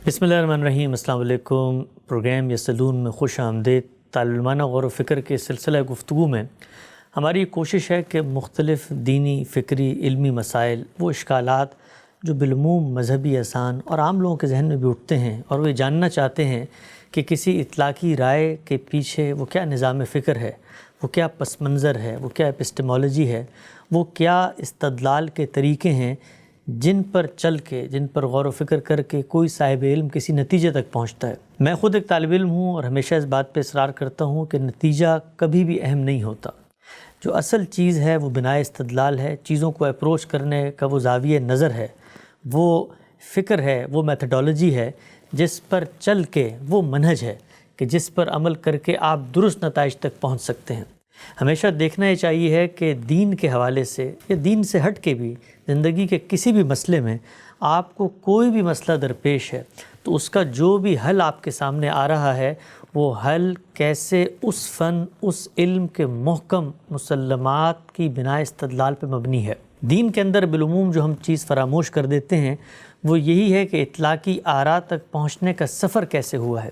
بسم اللہ الرحمن الرحیم۔ السلام علیکم۔ پروگرام یسلون میں خوش آمدید۔ طالب علمانہ غور و فکر کے سلسلہ گفتگو میں ہماری کوشش ہے کہ مختلف دینی، فکری، علمی مسائل، وہ اشکالات جو بالعموم مذہبی اذہان اور عام لوگوں کے ذہن میں بھی اٹھتے ہیں اور وہ یہ جاننا چاہتے ہیں کہ کسی اطلاقی رائے کے پیچھے وہ کیا نظام فکر ہے، وہ کیا پس منظر ہے، وہ کیا اپسٹمولوجی ہے، وہ کیا استدلال کے طریقے ہیں جن پر چل کے، جن پر غور و فکر کر کے کوئی صاحب علم کسی نتیجے تک پہنچتا ہے۔ میں خود ایک طالب علم ہوں اور ہمیشہ اس بات پہ اصرار کرتا ہوں کہ نتیجہ کبھی بھی اہم نہیں ہوتا۔ جو اصل چیز ہے وہ بنائے استدلال ہے، چیزوں کو اپروچ کرنے کا وہ زاویہ نظر ہے، وہ فکر ہے، وہ میتھڈولوجی ہے جس پر چل کے، وہ منہج ہے کہ جس پر عمل کر کے آپ درست نتائج تک پہنچ سکتے ہیں۔ ہمیشہ دیکھنا یہ چاہیے ہے کہ دین کے حوالے سے یا دین سے ہٹ کے بھی زندگی کے کسی بھی مسئلے میں آپ کو کوئی بھی مسئلہ درپیش ہے تو اس کا جو بھی حل آپ کے سامنے آ رہا ہے وہ حل کیسے اس فن، اس علم کے محکم مسلمات کی بنا استدلال پہ مبنی ہے۔ دین کے اندر بالعموم جو ہم چیز فراموش کر دیتے ہیں وہ یہی ہے کہ اطلاقی آراء تک پہنچنے کا سفر کیسے ہوا ہے۔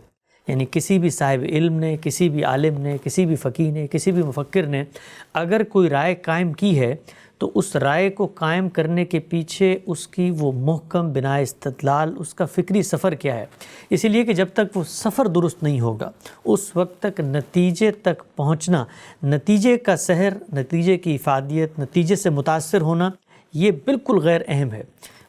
یعنی کسی بھی صاحب علم نے، کسی بھی عالم نے، کسی بھی فقیہ نے، کسی بھی مفکر نے اگر کوئی رائے قائم کی ہے تو اس رائے کو قائم کرنے کے پیچھے اس کی وہ محکم بنا استدلال، اس کا فکری سفر کیا ہے۔ اسی لیے کہ جب تک وہ سفر درست نہیں ہوگا اس وقت تک نتیجے تک پہنچنا، نتیجے کا سحر، نتیجے کی افادیت، نتیجے سے متاثر ہونا، یہ بالکل غیر اہم ہے۔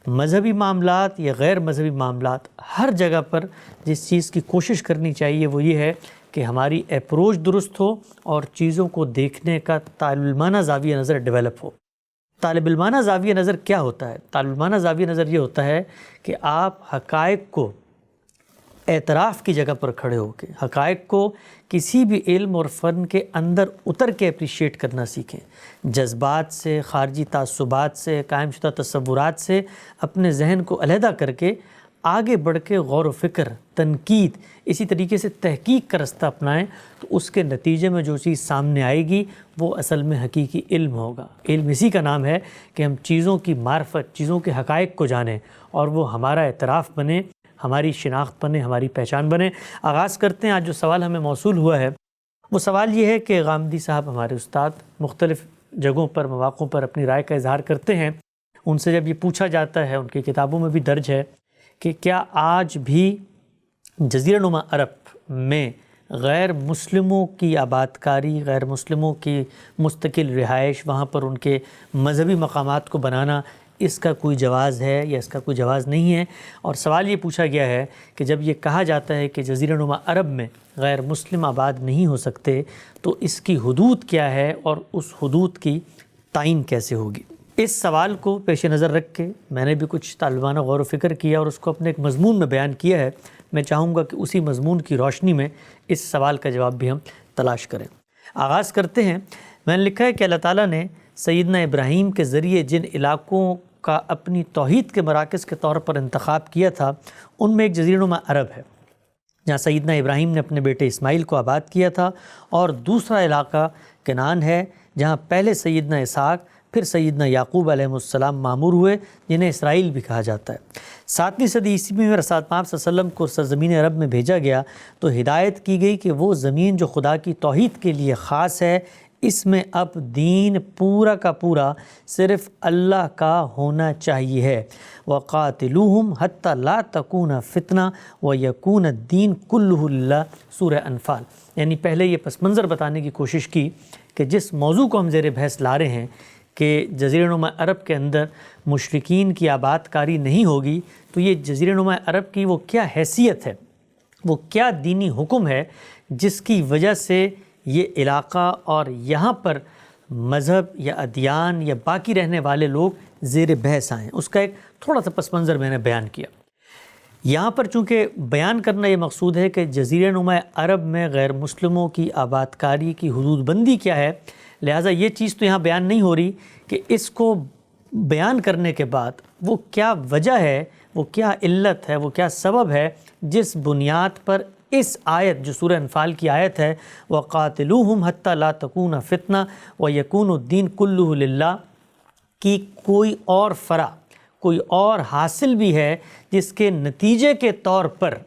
مذہبی معاملات یا غیر مذہبی معاملات، ہر جگہ پر جس چیز کی کوشش کرنی چاہیے وہ یہ ہے کہ ہماری اپروچ درست ہو اور چیزوں کو دیکھنے کا طالب علمانہ زاویہ نظر ڈیولپ ہو۔ طالب علمانہ زاویہ نظر کیا ہوتا ہے؟ طالب علمانہ زاویہ نظر یہ ہوتا ہے کہ آپ حقائق کو اعتراف کی جگہ پر کھڑے ہو کے، حقائق کو کسی بھی علم اور فن کے اندر اتر کے اپریشیٹ کرنا سیکھیں، جذبات سے، خارجی تعصبات سے، قائم شدہ تصورات سے اپنے ذہن کو علیحدہ کر کے آگے بڑھ کے غور و فکر، تنقید، اسی طریقے سے تحقیق کا رستہ اپنائیں تو اس کے نتیجے میں جو چیز سامنے آئے گی وہ اصل میں حقیقی علم ہوگا۔ علم اسی کا نام ہے کہ ہم چیزوں کی معرفت، چیزوں کے حقائق کو جانیں اور وہ ہمارا اعتراف بنے، ہماری شناخت بنے، ہماری پہچان بنے۔ آغاز کرتے ہیں۔ آج جو سوال ہمیں موصول ہوا ہے وہ سوال یہ ہے کہ غامدی صاحب ہمارے استاد مختلف جگہوں پر، مواقعوں پر اپنی رائے کا اظہار کرتے ہیں۔ ان سے جب یہ پوچھا جاتا ہے، ان کی کتابوں میں بھی درج ہے کہ کیا آج بھی جزیرہ نما عرب میں غیر مسلموں کی آباد کاری، غیر مسلموں کی مستقل رہائش، وہاں پر ان کے مذہبی مقامات کو بنانا، اس کا کوئی جواز ہے یا اس کا کوئی جواز نہیں ہے؟ اور سوال یہ پوچھا گیا ہے کہ جب یہ کہا جاتا ہے کہ جزیرہ نما عرب میں غیر مسلم آباد نہیں ہو سکتے تو اس کی حدود کیا ہے اور اس حدود کی تعین کیسے ہوگی؟ اس سوال کو پیش نظر رکھ کے میں نے بھی کچھ طالبانہ غور و فکر کیا اور اس کو اپنے ایک مضمون میں بیان کیا ہے۔ میں چاہوں گا کہ اسی مضمون کی روشنی میں اس سوال کا جواب بھی ہم تلاش کریں۔ آغاز کرتے ہیں۔ میں نے لکھا ہے کہ اللہ تعالیٰ نے سیدنا ابراہیم کے ذریعے جن علاقوں کا اپنی توحید کے مراکز کے طور پر انتخاب کیا تھا ان میں ایک جزیرہ نما عرب ہے جہاں سیدنا ابراہیم نے اپنے بیٹے اسماعیل کو آباد کیا تھا، اور دوسرا علاقہ کنعان ہے جہاں پہلے سیدنا اسحاق پھر سیدنا یعقوب علیہ السلام معمور ہوئے، جنہیں اسرائیل بھی کہا جاتا ہے۔ 7ویں صدی عیسوی میں رسول پاک صلی اللہ علیہ وسلم کو سرزمین عرب میں بھیجا گیا تو ہدایت کی گئی کہ وہ زمین جو خدا کی توحید کے لیے خاص ہے، اس میں اب دین پورا کا پورا صرف اللہ کا ہونا چاہیے ہے۔ وَقَاتِلُوهُمْ حَتَّى لَا تَكُونَ فِتْنَةٌ وَيَكُونَ الدِّينُ كُلُّهُ لِلَّهِ سورہ انفال۔ یعنی پہلے یہ پس منظر بتانے کی کوشش کی کہ جس موضوع کو ہم زیر بحث لا رہے ہیں کہ جزیرہ نما عرب کے اندر مشرکین کی آباد کاری نہیں ہوگی، تو یہ جزیرہ نما عرب کی وہ کیا حیثیت ہے، وہ کیا دینی حکم ہے جس کی وجہ سے یہ علاقہ اور یہاں پر مذہب یا ادیان یا باقی رہنے والے لوگ زیر بحث آئیں۔ اس کا ایک تھوڑا سا پس منظر میں نے بیان کیا۔ یہاں پر چونکہ بیان کرنا یہ مقصود ہے کہ جزیرہ نما عرب میں غیر مسلموں کی آباد کاری کی حدود بندی کیا ہے، لہٰذا یہ چیز تو یہاں بیان نہیں ہو رہی کہ اس کو بیان کرنے کے بعد وہ کیا وجہ ہے، وہ کیا علت ہے، وہ کیا سبب ہے جس بنیاد پر اس آیت جو سورہ انفال کی آیت ہے وَقَاتِلُوهُمْ حَتَّى لَا تَكُونَ فِتْنَةٌ وَيَكُونُ الدِّينُ كُلُّهُ لِلَّهِ کی کوئی اور فرع، کوئی اور حاصل بھی ہے جس کے نتیجے کے طور پر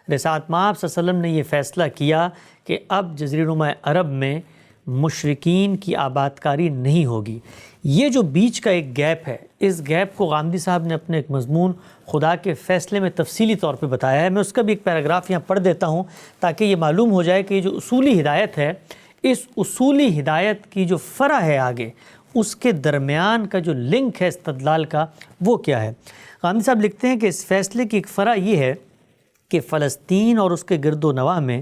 رسالت مآب صلی اللہ علیہ وسلم نے یہ فیصلہ کیا کہ اب جزیرہ نما عرب میں مشرکین کی آباد کاری نہیں ہوگی۔ یہ جو بیچ کا ایک گیپ ہے، اس گیپ کو غامدی صاحب نے اپنے ایک مضمون خدا کے فیصلے میں تفصیلی طور پہ بتایا ہے۔ میں اس کا بھی ایک پیراگراف یہاں پڑھ دیتا ہوں تاکہ یہ معلوم ہو جائے کہ یہ جو اصولی ہدایت ہے، اس اصولی ہدایت کی جو فرع ہے آگے، اس کے درمیان کا جو لنک ہے استدلال کا، وہ کیا ہے۔ غامدی صاحب لکھتے ہیں کہ اس فیصلے کی ایک فرع یہ ہے کہ فلسطین اور اس کے گرد و نواح میں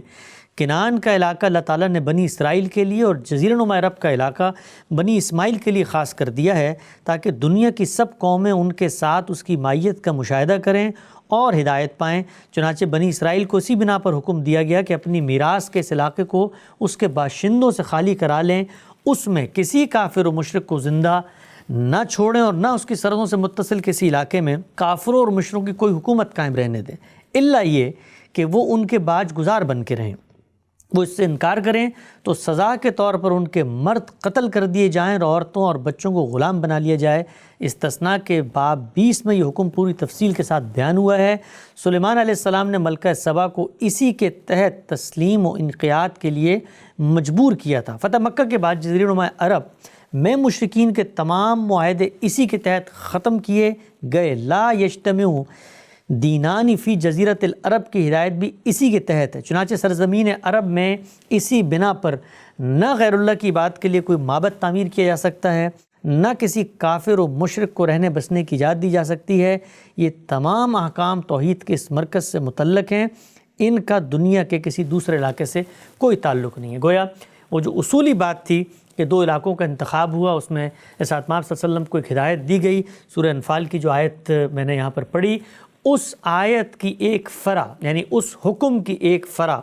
کنعان کا علاقہ اللہ تعالیٰ نے بنی اسرائیل کے لیے اور جزیرہ نما عرب کا علاقہ بنی اسماعیل کے لیے خاص کر دیا ہے تاکہ دنیا کی سب قومیں ان کے ساتھ اس کی مائیت کا مشاہدہ کریں اور ہدایت پائیں۔ چنانچہ بنی اسرائیل کو اسی بنا پر حکم دیا گیا کہ اپنی میراث کے اس علاقے کو اس کے باشندوں سے خالی کرا لیں، اس میں کسی کافر و مشرک کو زندہ نہ چھوڑیں اور نہ اس کی سرحدوں سے متصل کسی علاقے میں کافروں اور مشرکوں کی کوئی حکومت قائم رہنے دیں، الا یہ کہ وہ ان کے باج گزار بن کے رہیں۔ وہ اس سے انکار کریں تو سزا کے طور پر ان کے مرد قتل کر دیے جائیں اور عورتوں اور بچوں کو غلام بنا لیا جائے۔ استثناء کے باب 20 میں یہ حکم پوری تفصیل کے ساتھ بیان ہوا ہے۔ سلیمان علیہ السلام نے ملکہ سبا کو اسی کے تحت تسلیم و انقیاد کے لیے مجبور کیا تھا۔ فتح مکہ کے بعد جزیرہ نما عرب میں مشرکین کے تمام معاہدے اسی کے تحت ختم کیے گئے۔ لا یجتمع دینانی فی جزیرت العرب کی ہدایت بھی اسی کے تحت ہے۔ چنانچہ سرزمین عرب میں اسی بنا پر نہ غیر اللہ کی عبادت کے لیے کوئی معبد تعمیر کیا جا سکتا ہے، نہ کسی کافر و مشرک کو رہنے بسنے کی اجازت دی جا سکتی ہے۔ یہ تمام احکام توحید کے اس مرکز سے متعلق ہیں، ان کا دنیا کے کسی دوسرے علاقے سے کوئی تعلق نہیں ہے۔ گویا وہ جو اصولی بات تھی کہ دو علاقوں کا انتخاب ہوا، اس میں رسالت مآب صلی اللہ علیہ وسلم کو ایک ہدایت دی گئی۔ سورہ انفال کی جو آیت میں نے یہاں پر پڑھی، اس آیت کی ایک فرع، یعنی اس حکم کی ایک فرع،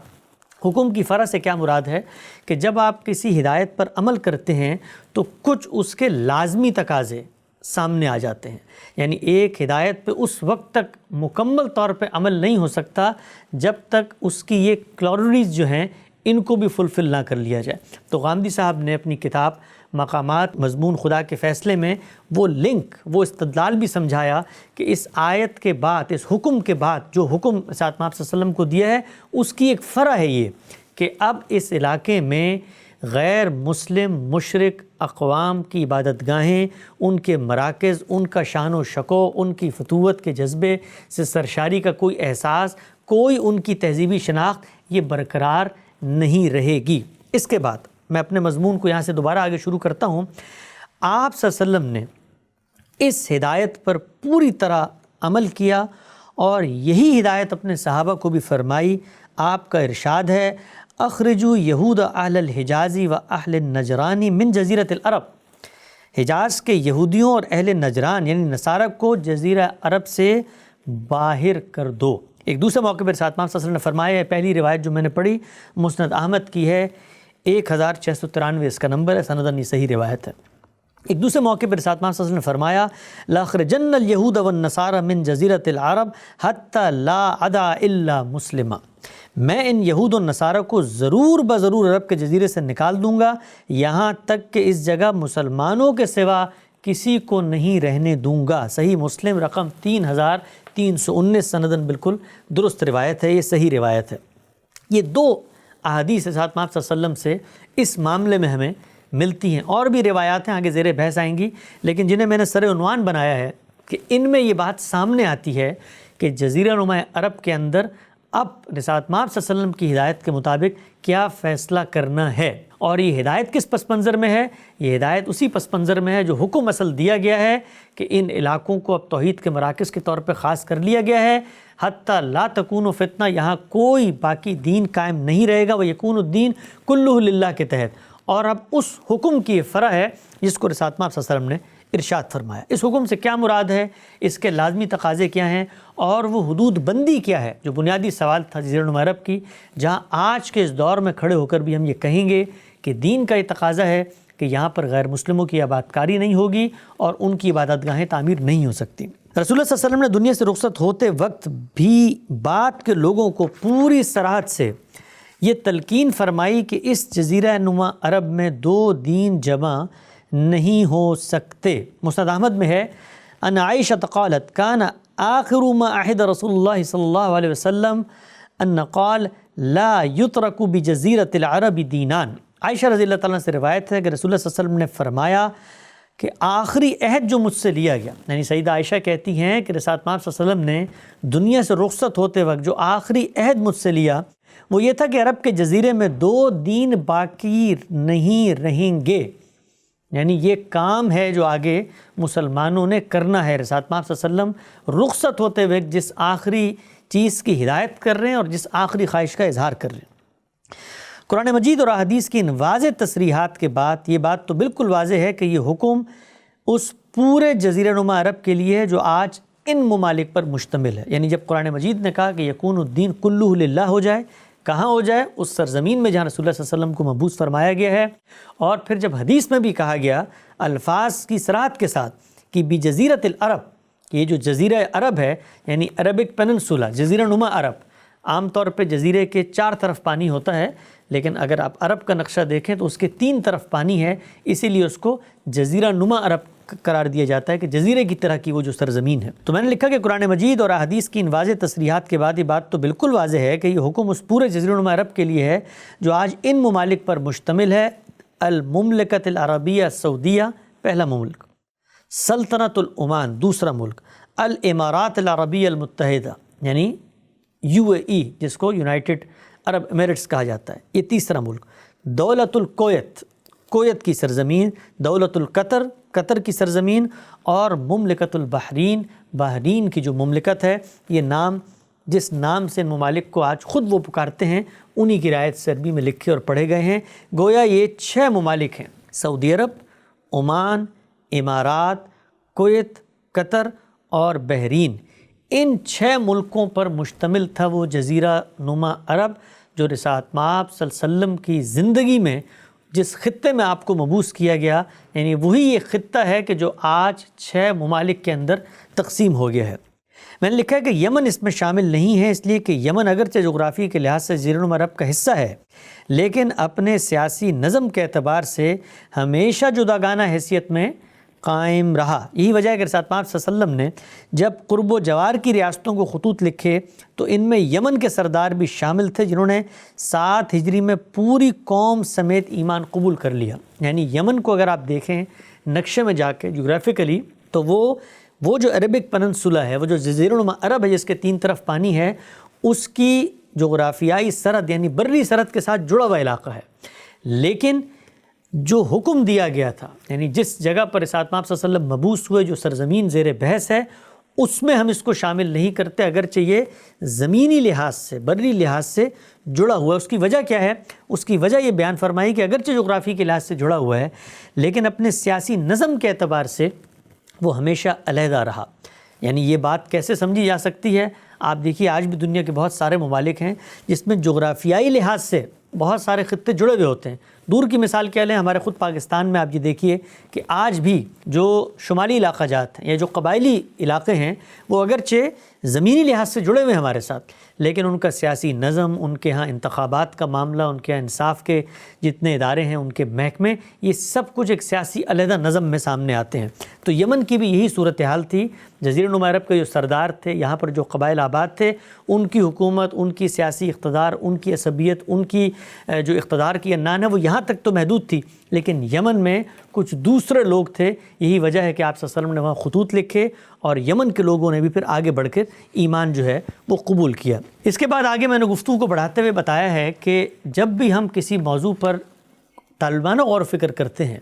حکم کی فرع سے کیا مراد ہے کہ جب آپ کسی ہدایت پر عمل کرتے ہیں تو کچھ اس کے لازمی تقاضے سامنے آ جاتے ہیں۔ یعنی ایک ہدایت پہ اس وقت تک مکمل طور پہ عمل نہیں ہو سکتا جب تک اس کی یہ کلوریز جو ہیں ان کو بھی فلفل نہ کر لیا جائے۔ تو غامدی صاحب نے اپنی کتاب مقامات مضمون خدا کے فیصلے میں وہ لنک، وہ استدلال بھی سمجھایا کہ اس آیت کے بعد، اس حکم کے بعد جو حکم رسالت مآب صلی اللہ علیہ وسلم کو دیا ہے، اس کی ایک فرع ہے یہ کہ اب اس علاقے میں غیر مسلم مشرک اقوام کی عبادت گاہیں، ان کے مراکز، ان کا شان و شکو، ان کی فتوت کے جذبے سے سرشاری کا کوئی احساس، کوئی ان کی تہذیبی شناخت یہ برقرار نہیں رہے گی۔ اس کے بعد میں اپنے مضمون کو یہاں سے دوبارہ آگے شروع کرتا ہوں۔ آپ صلی اللہ علیہ وسلم نے اس ہدایت پر پوری طرح عمل کیا اور یہی ہدایت اپنے صحابہ کو بھی فرمائی۔ آپ کا ارشاد ہے، اخرجوا یہود اہل الحجاز و اہل النجران من جزیرۃ العرب، حجاز کے یہودیوں اور اہل نجران یعنی نصارہ کو جزیرہ عرب سے باہر کر دو۔ ایک دوسرے موقع پر رسالت مآب صلی اللہ علیہ وسلم نے فرمایا ہے، پہلی روایت جو میں نے پڑھی مسند احمد کی ہے، 1693 اس کا نمبر ہے، سنداً یہ صحیح روایت ہے۔ ایک دوسرے موقع پر رسالت مآب صلی اللہ علیہ وسلم نے فرمایا، لَأَخْرِجَنَّ الْيَهُودَ وَالنَّصَارَى مِن جَزِيرَةِ الْعَرَبِ حَتَّى لَا عَدَا إِلَّا مُسْلِمًا، میں ان یہود و نصارہ کو ضرور بضرور عرب کے جزیرے سے نکال دوں گا، یہاں تک کہ اس جگہ مسلمانوں کے سوا کسی کو نہیں رہنے دوں گا۔ صحیح مسلم رقم 3319، سنداً بالکل درست روایت ہے، یہ صحیح روایت ہے۔ یہ دو احادیث رسالت مآب صلی اللہ علیہ وسلم سے اس معاملے میں ہمیں ملتی ہیں، اور بھی روایات ہیں آگے زیر بحث آئیں گی، لیکن جنہیں میں نے سر عنوان بنایا ہے کہ ان میں یہ بات سامنے آتی ہے کہ جزیرہ نما عرب کے اندر اب رسالت مآب صلی اللہ علیہ وسلم کی ہدایت کے مطابق کیا فیصلہ کرنا ہے، اور یہ ہدایت کس پس منظر میں ہے؟ یہ ہدایت اسی پس منظر میں ہے جو حکم اصل دیا گیا ہے کہ ان علاقوں کو اب توحید کے مراکز کے طور پہ خاص کر لیا گیا ہے، حتیٰ لا تکون فتنہ، یہاں کوئی باقی دین قائم نہیں رہے گا، ویکون الدین کلہ للہ کے تحت۔ اور اب اس حکم کی فرع ہے جس کو رسالت مآب صلی اللہ علیہ وسلم نے ارشاد فرمایا۔ اس حکم سے کیا مراد ہے، اس کے لازمی تقاضے کیا ہیں، اور وہ حدود بندی کیا ہے، جو بنیادی سوال تھا جزیرہ نما عرب کی، جہاں آج کے اس دور میں کھڑے ہو کر بھی ہم یہ کہیں گے کہ دین کا یہ تقاضا ہے کہ یہاں پر غیر مسلموں کی عبادت کاری نہیں ہوگی اور ان کی عبادت گاہیں تعمیر نہیں ہو سکتی۔ رسول اللہ صلی اللہ علیہ وسلم نے دنیا سے رخصت ہوتے وقت بھی بعد کے لوگوں کو پوری صراحت سے یہ تلقین فرمائی کہ اس جزیرہ نما عرب میں دو دین جمع نہیں ہو سکتے۔ مسند احمد میں ہے، ان عائشة قالت كان آخر ما عهد رسول الله صلی اللہ علیہ وسلم ان قال لا يترك بجزيرة العرب دینان۔ عائشہ رضی اللہ تعالیٰ سے روایت ہے کہ رسول اللہ صلی اللہ علیہ وسلم نے فرمایا کہ آخری عہد جو مجھ سے لیا گیا، یعنی سیدہ عائشہ کہتی ہیں کہ رسول اللہ صلی اللہ علیہ وسلم نے دنیا سے رخصت ہوتے وقت جو آخری عہد مجھ سے لیا وہ یہ تھا کہ عرب کے جزیرے میں 2 دین باقی نہیں رہیں گے، یعنی یہ کام ہے جو آگے مسلمانوں نے کرنا ہے۔ رسول اللہ صلی اللہ علیہ وسلم رخصت ہوتے ہوئے جس آخری چیز کی ہدایت کر رہے ہیں اور جس آخری خواہش کا اظہار کر رہے ہیں۔ قرآن مجید اور احادیث کی ان واضح تصریحات کے بعد یہ بات تو بالکل واضح ہے کہ یہ حکم اس پورے جزیرہ نما عرب کے لیے ہے جو آج ان ممالک پر مشتمل ہے۔ یعنی جب قرآن مجید نے کہا کہ یکون الدین کلہ للہ ہو جائے، کہاں ہو جائے؟ اس سرزمین میں جہاں رسول اللہ صلی اللہ علیہ وسلم کو مبعوث فرمایا گیا ہے، اور پھر جب حدیث میں بھی کہا گیا الفاظ کی صراحت کے ساتھ کہ بجزیرۃ العرب، کہ یہ جو جزیرہ عرب ہے یعنی عربک پیننسولا، جزیرہ نما عرب، عام طور پہ جزیرے کے 4 طرف پانی ہوتا ہے، لیکن اگر آپ عرب کا نقشہ دیکھیں تو اس کے 3 طرف پانی ہے، اسی لیے اس کو جزیرہ نما عرب قرار دیا جاتا ہے کہ جزیرے کی طرح کی وہ جو سرزمین ہے۔ تو میں نے لکھا کہ قرآن مجید اور احادیث کی ان واضح تصریحات کے بعد یہ بات تو بالکل واضح ہے کہ یہ حکم اس پورے جزیرہ نما عرب کے لیے ہے جو آج ان ممالک پر مشتمل ہے۔ المملکۃ العربیہ السعودیہ پہلا ملک، سلطنت العمان دوسرا ملک، الامارات العربیہ المتحدہ یعنی UAE جس کو یونائٹڈ عرب ایمریٹس کہا جاتا ہے، یہ تیسرا ملک، دولت الکویت کویت کی سرزمین، دولت القطر قطر کی سرزمین، اور مملکت البحرین بحرین کی جو مملکت ہے۔ یہ نام جس نام سے ان ممالک کو آج خود وہ پکارتے ہیں انہی کی رعایت سے عربی میں لکھے اور پڑھے گئے ہیں۔ گویا یہ 6 ممالک ہیں، سعودی عرب، عمان، امارات، کویت، قطر اور بحرین۔ ان 6 ملکوں پر مشتمل تھا وہ جزیرہ نما عرب جو رسالت مآب صلی اللہ علیہ وسلم کی زندگی میں جس خطے میں آپ کو مبعوث کیا گیا، یعنی وہی یہ خطہ ہے کہ جو آج 6 ممالک کے اندر تقسیم ہو گیا ہے۔ میں نے لکھا ہے کہ یمن اس میں شامل نہیں ہے، اس لیے کہ یمن اگرچہ جغرافی کے لحاظ سے جزیرہ نما عرب کا حصہ ہے، لیکن اپنے سیاسی نظم کے اعتبار سے ہمیشہ جداگانہ حیثیت میں قائم رہا۔ یہی وجہ ہے کہ رسالت مآب صلی اللہ علیہ وسلم نے جب قرب و جوار کی ریاستوں کو خطوط لکھے تو ان میں یمن کے سردار بھی شامل تھے جنہوں نے 7 ہجری میں پوری قوم سمیت ایمان قبول کر لیا۔ یعنی یمن کو اگر آپ دیکھیں نقشے میں جا کے جغرافیکلی تو وہ جو عربک پیننسولا ہے، وہ جو جزیرہ نما عرب ہے جس کے 3 طرف پانی ہے، اس کی جغرافیائی سرحد یعنی بری سرحد کے ساتھ جڑا ہوا علاقہ ہے۔ لیکن جو حکم دیا گیا تھا، یعنی جس جگہ پر رسالت مآب صلی اللہ علیہ وسلم مبعوث ہوئے، جو سرزمین زیر بحث ہے، اس میں ہم اس کو شامل نہیں کرتے، اگرچہ یہ زمینی لحاظ سے بری لحاظ سے جڑا ہوا ہے۔ اس کی وجہ کیا ہے؟ اس کی وجہ یہ بیان فرمائی کہ اگرچہ جغرافی کے لحاظ سے جڑا ہوا ہے لیکن اپنے سیاسی نظم کے اعتبار سے وہ ہمیشہ علیحدہ رہا۔ یعنی یہ بات کیسے سمجھی جا سکتی ہے؟ آپ دیکھیے آج بھی دنیا کے بہت سارے ممالک ہیں جس میں جغرافیائی لحاظ سے بہت سارے خطے جڑے ہوئے ہوتے ہیں۔ دور کی مثال کیا لیں، ہمارے خود پاکستان میں آپ یہ دیکھیے کہ آج بھی جو شمالی علاقہ جات ہیں یا جو قبائلی علاقے ہیں وہ اگرچہ زمینی لحاظ سے جڑے ہوئے ہیں ہمارے ساتھ، لیکن ان کا سیاسی نظم، ان کے ہاں انتخابات کا معاملہ، ان کے ہاں انصاف کے جتنے ادارے ہیں، ان کے محکمے، یہ سب کچھ ایک سیاسی علیحدہ نظم میں سامنے آتے ہیں۔ تو یمن کی بھی یہی صورتحال تھی۔ جزیرہ نما عرب کے جو سردار تھے، یہاں پر جو قبائل آباد تھے، ان کی حکومت، ان کی سیاسی اقتدار، ان کی عصبیت، ان کی جو اقتدار کی عنان ہے وہ یہاں تک تو محدود تھی، لیکن یمن میں کچھ دوسرے لوگ تھے۔ یہی وجہ ہے کہ آپ صلی اللہ علیہ وسلم نے وہاں خطوط لکھے اور یمن کے لوگوں نے بھی پھر آگے بڑھ کر ایمان جو ہے وہ قبول کیا۔ اس کے بعد آگے میں نے گفتگو کو بڑھاتے ہوئے بتایا ہے کہ جب بھی ہم کسی موضوع پر طالبانہ غور و فکر کرتے ہیں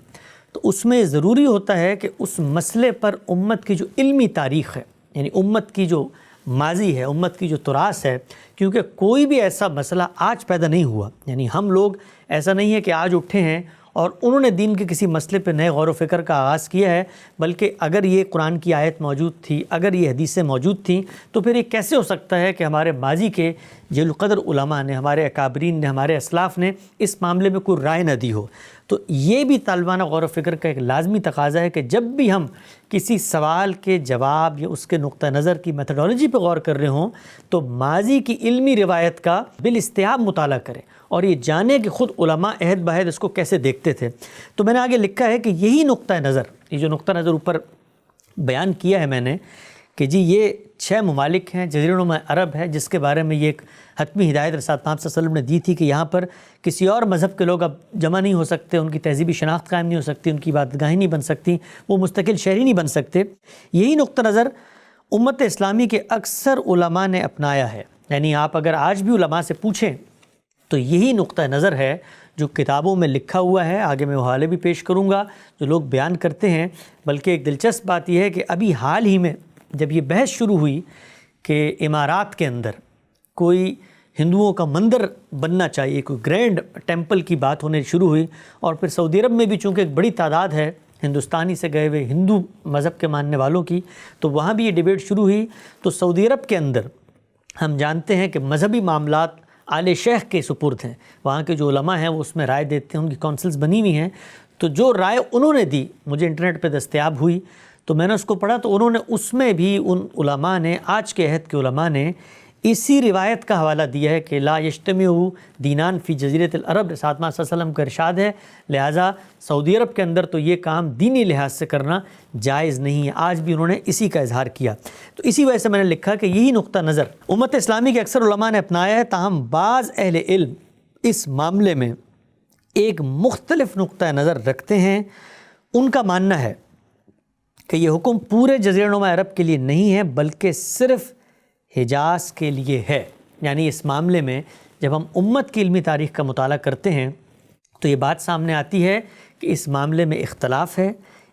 تو اس میں ضروری ہوتا ہے کہ اس مسئلے پر امت کی جو علمی تاریخ ہے، یعنی امت کی جو ماضی ہے، امت کی جو تراث ہے، کیونکہ کوئی بھی ایسا مسئلہ آج پیدا نہیں ہوا۔ یعنی ہم لوگ ایسا نہیں ہے کہ آج اٹھے ہیں اور انہوں نے دین کے کسی مسئلے پہ نئے غور و فکر کا آغاز کیا ہے، بلکہ اگر یہ قرآن کی آیت موجود تھی، اگر یہ حدیثیں موجود تھیں تو پھر یہ کیسے ہو سکتا ہے کہ ہمارے ماضی کے جلیل القدر علماء نے، ہمارے اکابرین نے، ہمارے اسلاف نے اس معاملے میں کوئی رائے نہ دی ہو۔ تو یہ بھی طالبانہ غور و فکر کا ایک لازمی تقاضا ہے کہ جب بھی ہم کسی سوال کے جواب یا اس کے نقطہ نظر کی میتھڈالوجی پہ غور کر رہے ہوں تو ماضی کی علمی روایت کا بالاستیعاب مطالعہ کریں اور یہ جانیں کہ خود علماء عہد بہد اس کو کیسے دیکھتے تھے۔ تو میں نے آگے لکھا ہے کہ یہی نقطہ نظر، یہ جو نقطہ نظر اوپر بیان کیا ہے میں نے کہ جی یہ 6 ممالک ہیں، جزیرہ نما عرب ہے، جس کے بارے میں یہ ایک حتمی ہدایت رسول پاک صلی اللہ علیہ وسلم نے دی تھی کہ یہاں پر کسی اور مذہب کے لوگ اب جمع نہیں ہو سکتے، ان کی تہذیبی شناخت قائم نہیں ہو سکتی، ان کی عبادتگاہیں نہیں بن سکتی، وہ مستقل شہری نہیں بن سکتے۔ یہی نقطہ نظر امت اسلامی کے اکثر علماء نے اپنایا ہے، یعنی آپ اگر آج بھی علماء سے پوچھیں تو یہی نقطہ نظر ہے جو کتابوں میں لکھا ہوا ہے۔ آگے میں حوالے بھی پیش کروں گا جو لوگ بیان کرتے ہیں۔ بلکہ ایک دلچسپ بات یہ ہے کہ ابھی حال ہی میں جب یہ بحث شروع ہوئی کہ امارات کے اندر کوئی ہندوؤں کا مندر بننا چاہیے، کوئی گرینڈ ٹیمپل کی بات ہونے شروع ہوئی، اور پھر سعودی عرب میں بھی چونکہ ایک بڑی تعداد ہے ہندوستانی سے گئے ہوئے ہندو مذہب کے ماننے والوں کی، تو وہاں بھی یہ ڈیبیٹ شروع ہوئی۔ تو سعودی عرب کے اندر ہم جانتے ہیں کہ مذہبی معاملات آل شیخ کے سپرد ہیں، وہاں کے جو علماء ہیں وہ اس میں رائے دیتے ہیں، ان کی کونسلز بنی ہوئی ہیں۔ تو جو رائے انہوں نے دی مجھے انٹرنیٹ پہ دستیاب ہوئی تو میں نے اس کو پڑھا، تو انہوں نے اس میں بھی ان علماء نے، آج کے عہد کے علماء نے اسی روایت کا حوالہ دیا ہے کہ لا یجتمع دینان فی جزیرۃ العرب، رسول اللہ صلی اللہ علیہ وسلم کا ارشاد ہے، لہٰذا سعودی عرب کے اندر تو یہ کام دینی لحاظ سے کرنا جائز نہیں ہے۔ آج بھی انہوں نے اسی کا اظہار کیا، تو اسی وجہ سے میں نے لکھا کہ یہی نقطہ نظر امت اسلامی کے اکثر علماء نے اپنایا ہے، تاہم بعض اہل علم اس معاملے میں ایک مختلف نقطہ نظر رکھتے ہیں۔ ان کا ماننا ہے کہ یہ حکم پورے جزیرہ نما عرب کے لیے نہیں ہے بلکہ صرف حجاز کے لیے ہے۔ یعنی اس معاملے میں جب ہم امت کی علمی تاریخ کا مطالعہ کرتے ہیں تو یہ بات سامنے آتی ہے کہ اس معاملے میں اختلاف ہے۔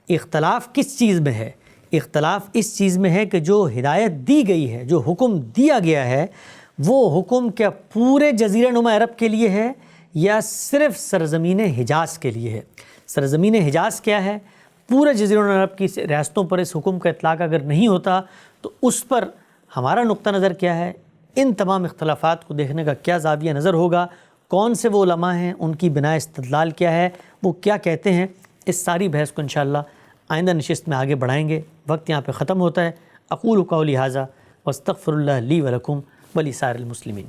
اختلاف کس چیز میں ہے؟ اختلاف اس چیز میں ہے کہ جو ہدایت دی گئی ہے، جو حکم دیا گیا ہے، وہ حکم کیا پورے جزیرہ نما عرب کے لیے ہے یا صرف سرزمین حجاز کے لیے ہے؟ سرزمین حجاز کیا ہے؟ پورے جزیرہ نما عرب کی ریاستوں پر اس حکم کا اطلاق اگر نہیں ہوتا تو اس پر ہمارا نقطہ نظر کیا ہے؟ ان تمام اختلافات کو دیکھنے کا کیا زاویہ نظر ہوگا؟ کون سے وہ علماء ہیں، ان کی بنا استدلال کیا ہے، وہ کیا کہتے ہیں؟ اس ساری بحث کو انشاءاللہ آئندہ نشست میں آگے بڑھائیں گے۔ وقت یہاں پہ ختم ہوتا ہے۔ اقول قولی ھذا واستغفر اللہ لی ولکم ولسائر المسلمین۔